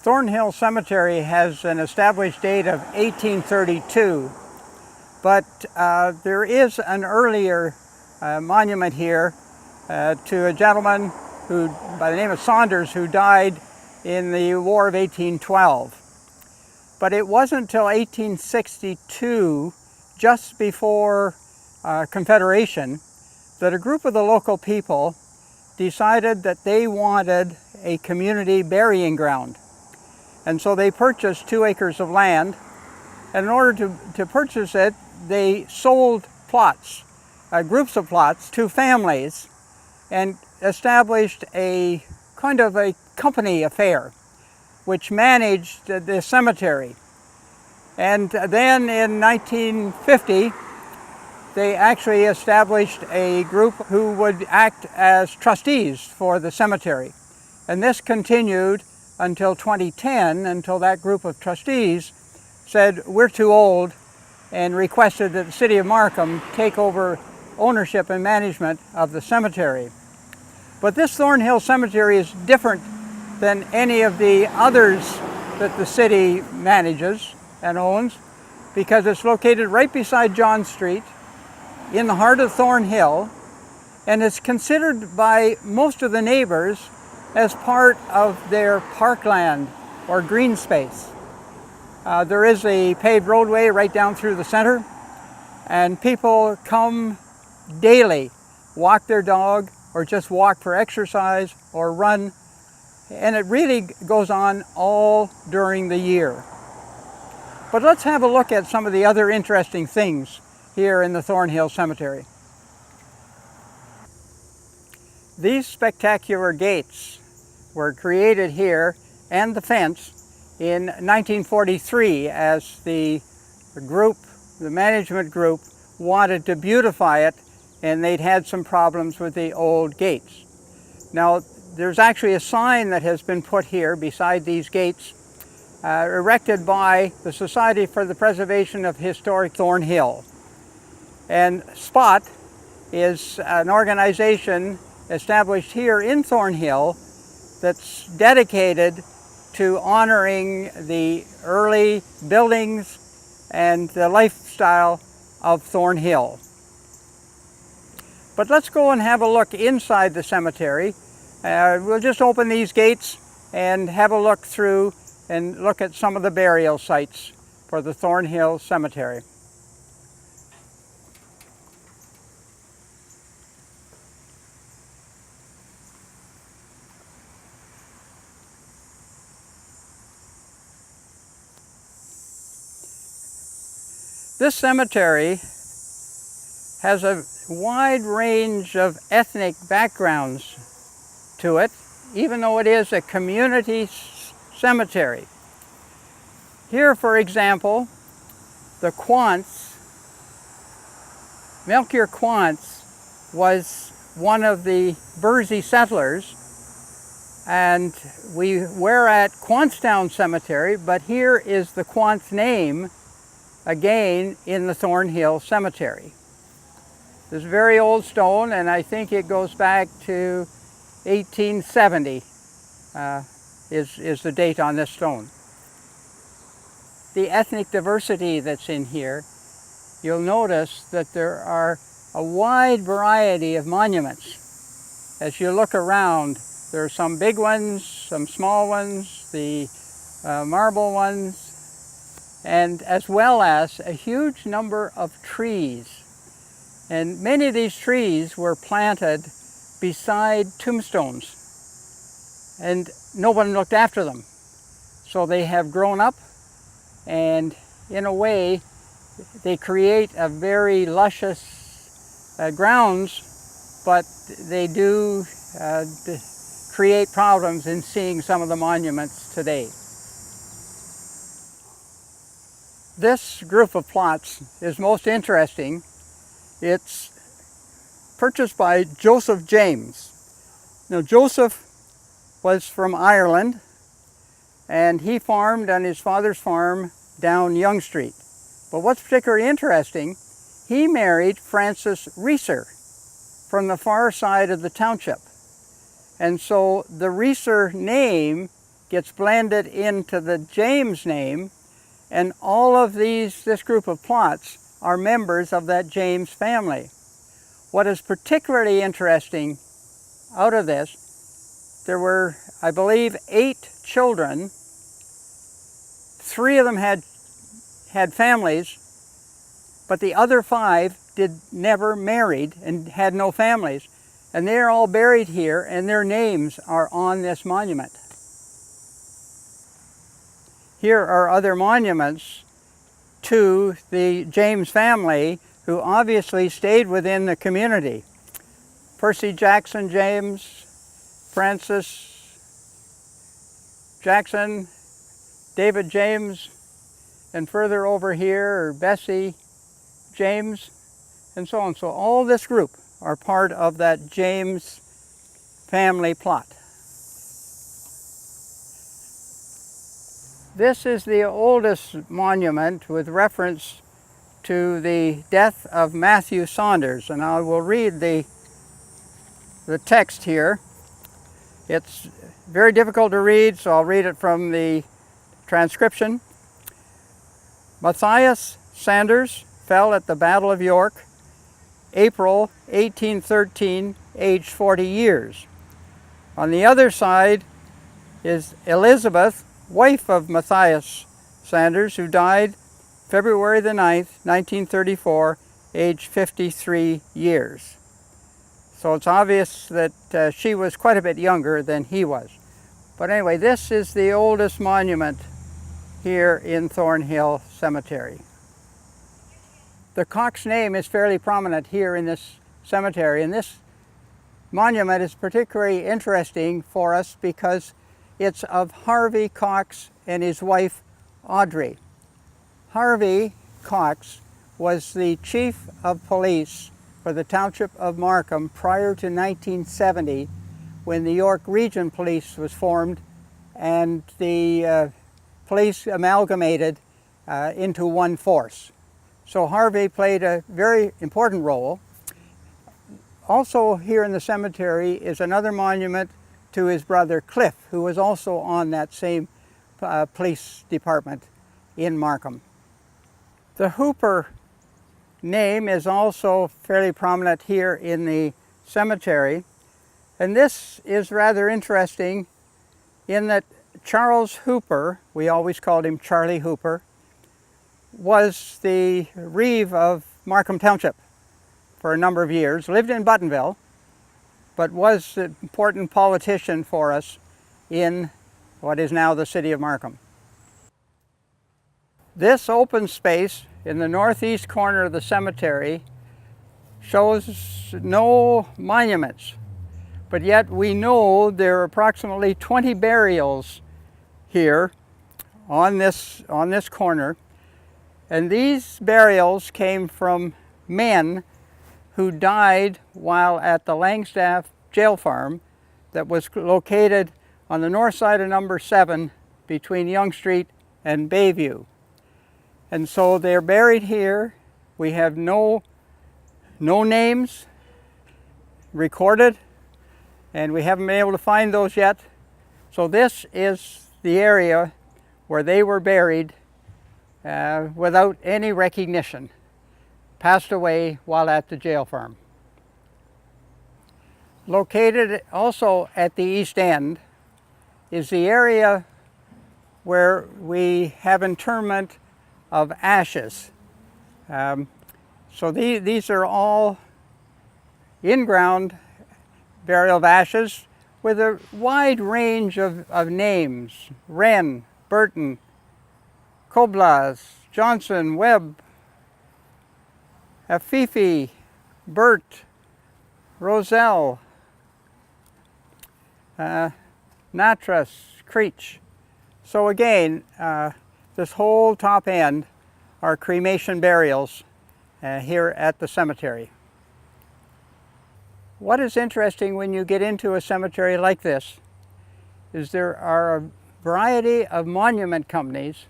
Thornhill Cemetery has an established date of 1832, but there is an earlier monument here to a gentleman who, by the name of Saunders, who died in the War of 1812. But it wasn't until 1862, just before Confederation, that a group of the local people decided that they wanted a community burying ground. And so they purchased 2 acres of land, and in order to purchase it, they sold plots, groups of plots, to families, and established a kind of a company affair which managed the cemetery. And then in 1950, they actually established a group who would act as trustees for the cemetery. And this continued until 2010, until that group of trustees said, we're too old, and requested that the city of Markham take over ownership and management of the cemetery. But this Thornhill Cemetery is different than any of the others that the city manages and owns, because it's located right beside John Street in the heart of Thornhill, and it's considered by most of the neighbors as part of their parkland or green space. There is a paved roadway right down through the center, and people come daily, walk their dog, or just walk for exercise or run, and it really goes on all during the year. But let's have a look at some of the other interesting things here in the Thornhill Cemetery. These spectacular gates were created here, and the fence, in 1943 as the management group wanted to beautify it, and they'd had some problems with the old gates. Now, there's actually a sign that has been put here beside these gates, erected by the Society for the Preservation of Historic Thornhill. And SPOT is an organization established here in Thornhill that's dedicated to honoring the early buildings and the lifestyle of Thornhill. But let's go and have a look inside the cemetery. We'll just open these gates and have a look through and look at some of the burial sites for the Thornhill Cemetery. This cemetery has a wide range of ethnic backgrounds to it, even though it is a community cemetery. Here, for example, the Quants, Melchior Quants was one of the Bursey settlers, and we're at Quantstown Cemetery, but here is the Quants name again in the Thornhill Cemetery. This is a very old stone, and I think it goes back to 1870 is the date on this stone. The ethnic diversity that's in here, you'll notice that there are a wide variety of monuments. As you look around, there are some big ones, some small ones, the marble ones, and as well as a huge number of trees. And many of these trees were planted beside tombstones, and no one looked after them. So they have grown up, and in a way, they create a very luscious grounds, but they do create problems in seeing some of the monuments today. This group of plots is most interesting. It's purchased by Joseph James. Now, Joseph was from Ireland, and he farmed on his father's farm down Yonge Street. But what's particularly interesting, he married Frances Reeser from the far side of the township. And so the Reeser name gets blended into the James name, and all of this group of plots are members of that James family. What is particularly interesting out of this, there were, I believe, 8 children. 3 of them had families, but the other 5 never married and had no families. And they're all buried here, and their names are on this monument. Here are other monuments to the James family, who obviously stayed within the community. Percy Jackson James, Francis Jackson, David James, and further over here are Bessie James, and so on. So all this group are part of that James family plot. This is the oldest monument with reference to the death of Matthew Saunders, and I will read the text here. It's very difficult to read, so I'll read it from the transcription. Matthias Sanders fell at the Battle of York, April 1813, aged 40 years. On the other side is Elizabeth, wife of Matthias Sanders, who died February the 9th, 1934, aged 53 years. So it's obvious that she was quite a bit younger than he was. But anyway, this is the oldest monument here in Thornhill Cemetery. The Cox name is fairly prominent here in this cemetery, and this monument is particularly interesting for us because it's of Harvey Cox and his wife Audrey. Harvey Cox was the chief of police for the township of Markham prior to 1970, when the York Region Police was formed and the police amalgamated into one force. So Harvey played a very important role. Also here in the cemetery is another monument to his brother Cliff, who was also on that same police department in Markham. The Hooper name is also fairly prominent here in the cemetery, and this is rather interesting in that Charles Hooper, we always called him Charlie Hooper, was the reeve of Markham Township for a number of years, lived in Buttonville, but was an important politician for us in what is now the city of Markham. This open space in the northeast corner of the cemetery shows no monuments, but yet we know there are approximately 20 burials here on this corner, and these burials came from men who died while at the Langstaff jail farm that was located on the north side of number 7 between Yonge Street and Bayview. And so they're buried here. We have no names recorded, and we haven't been able to find those yet. So this is the area where they were buried without any recognition, passed away while at the jail farm. Located also at the east end is the area where we have interment of ashes. So these are all in-ground burial of ashes with a wide range of names: Wren, Burton, Koblas, Johnson, Webb, Afifi, Burt, Roselle, Natras, Creech. So again, this whole top end are cremation burials here at the cemetery. What is interesting when you get into a cemetery like this is there are a variety of monument companies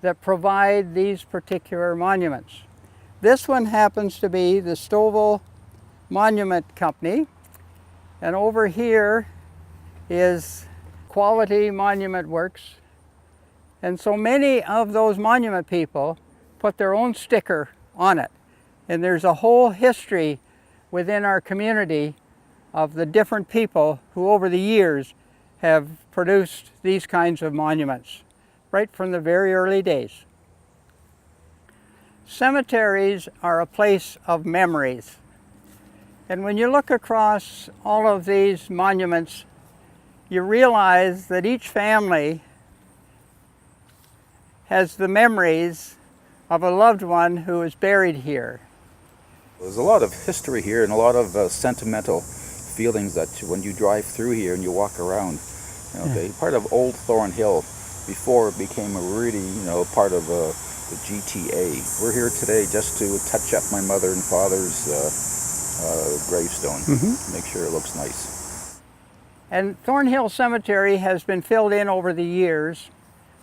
that provide these particular monuments. This one happens to be the Stovall Monument Company, and over here is quality monument works. And so many of those monument people put their own sticker on it. And there's a whole history within our community of the different people who over the years have produced these kinds of monuments, right from the very early days. Cemeteries are a place of memories. And when you look across all of these monuments, you realize that each family has the memories of a loved one who is buried here. There's a lot of history here and a lot of sentimental feelings that when you drive through here and you walk around. Part of old Thornhill before it became a really, part of the GTA. We're here today just to touch up my mother and father's gravestone, make sure it looks nice. And Thornhill Cemetery has been filled in over the years,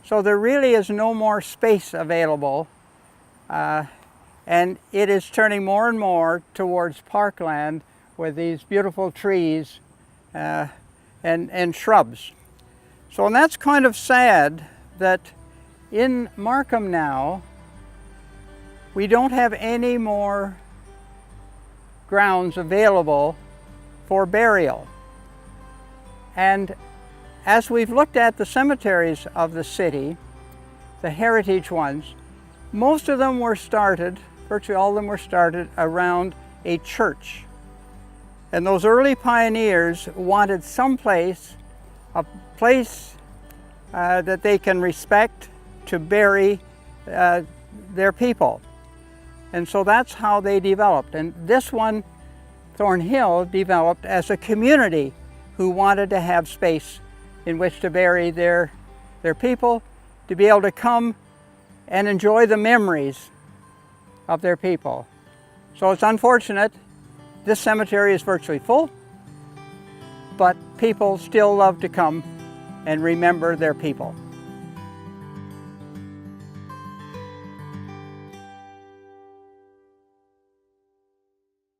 so there really is no more space available, and it is turning more and more towards parkland with these beautiful trees and shrubs. So and that's kind of sad that in Markham now, we don't have any more grounds available for burial. And as we've looked at the cemeteries of the city, the heritage ones, most of them were started, virtually all of them were started around a church. And those early pioneers wanted a place that they can respect to bury their people. And so that's how they developed. And this one, Thornhill, developed as a community who wanted to have space in which to bury their people, to be able to come and enjoy the memories of their people. So it's unfortunate this cemetery is virtually full, but people still love to come and remember their people.